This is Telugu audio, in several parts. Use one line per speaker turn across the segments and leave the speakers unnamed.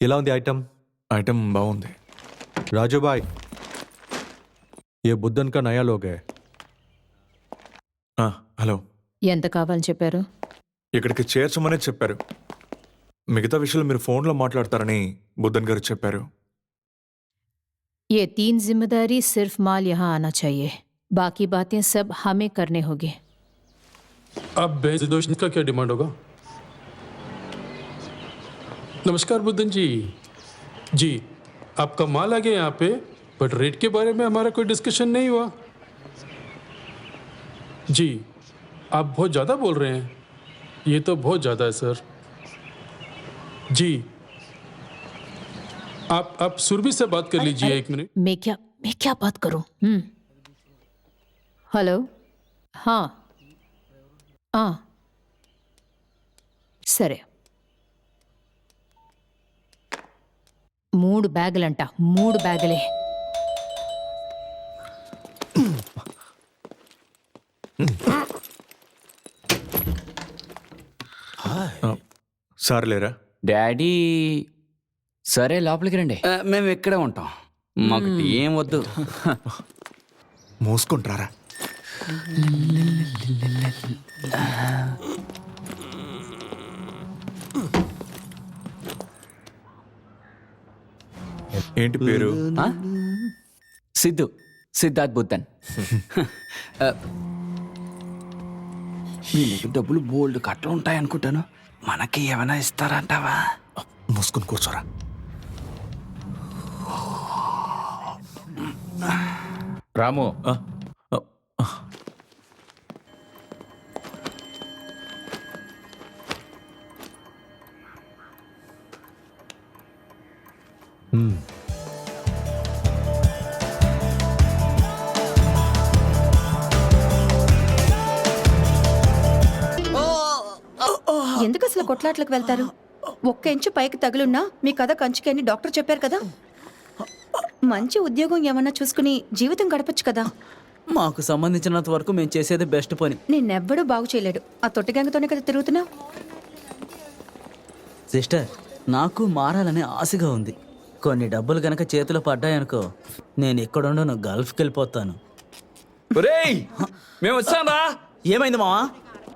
ఎలా ఉంది ఐటమ్?
ఐటమ్ బాగుంది.
राजू भाई ये बुद्धन का नया लोग है.
హలో,
ఎంత కావాలని చెప్పారు?
ఇక్కడికి చేర్చమనే చెప్పారు. మిగతా విషయాలు మీరు ఫోన్లో మాట్లాడతారని బుద్ధన్ గారు చెప్పారు.
ये 3 जिम्मेदारी सिर्फ माल यहाँ आना चाहिए, बाकी बातें सब हमें करने होगी.
अब बेजोश का क्या डिमांड होगा? नमस्कार बुद्धन जी. जी, आपका माल आ गया यहाँ पे, बट रेट के बारे में हमारा कोई डिस्कशन नहीं हुआ. जी, आप बहुत ज़्यादा बोल रहे हैं. ये तो बहुत ज़्यादा है सर. जी, आप सुरभि से बात कर लीजिए. एक मिनट.
मैं क्या बात करूं? हेलो. हाँ సరే. 3 బ్యాగులంట. 3 బ్యాగులే.
సార్ లేరా?
డాడీ సరే లోపలికి రండి.
మేము ఇక్కడే ఉంటాం, మాకు ఏం వద్దు.
మూసుకుంటారా? ఏంటి పేరు?
సిద్ధార్థ్ బుద్ధన్.
వీళ్ళకి డబ్బులు బోల్డ్ కట్టలు ఉంటాయి అనుకుంటాను. మనకి ఏమైనా ఇస్తారంటావా?
మూసుకుని కూర్చోరా.
రాము,
ఎందుకు అసలు కొట్లాట్లకు వెళ్తారు? 1 ఇంచు పైకి తగులున్నా మీ కథ కంచుకి అని డాక్టర్ చెప్పారు కదా. మంచి ఉద్యోగం ఏమన్నా చూసుకుని జీవితం గడపచ్చు కదా.
మాకు సంబంధించినంత వరకు మేము చేసేది బెస్ట్ పని.
నిన్నెవ్వడూ బాగు చేయలేడు. ఆ తొట్టిగంగతోనే కదా తిరుగుతున్నావు.
సిస్టర్, నాకు మారాలనే ఆశగా ఉంది. కొన్ని డబ్బులు గనక చేతిలో పడ్డాయనుకో, నేను ఎక్కడుండను, గల్ఫ్కి వెళ్ళిపోతాను.
మేము వచ్చానా?
ఏమైంది మావా?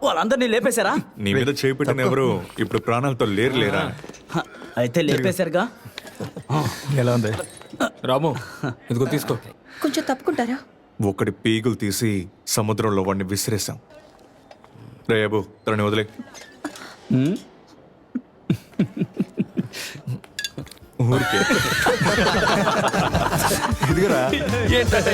వాళ్ళందరినీ లేపేశారా?
నీ మీద చేపెట్టిన ఎవరు ఇప్పుడు ప్రాణాలతో లేరా?
అయితే లేపేశారుగా.
ఎలా ఉంది
రాము ఇదిగో తీసుకో.
కొంచెం తప్పుకుంటారా?
ఒకటి పీగులు తీసి సముద్రంలో వాడిని విసిరేసాం. రేబు తనని వదిలే. ఊరికే ఇదిగరా.
ఏంటంటే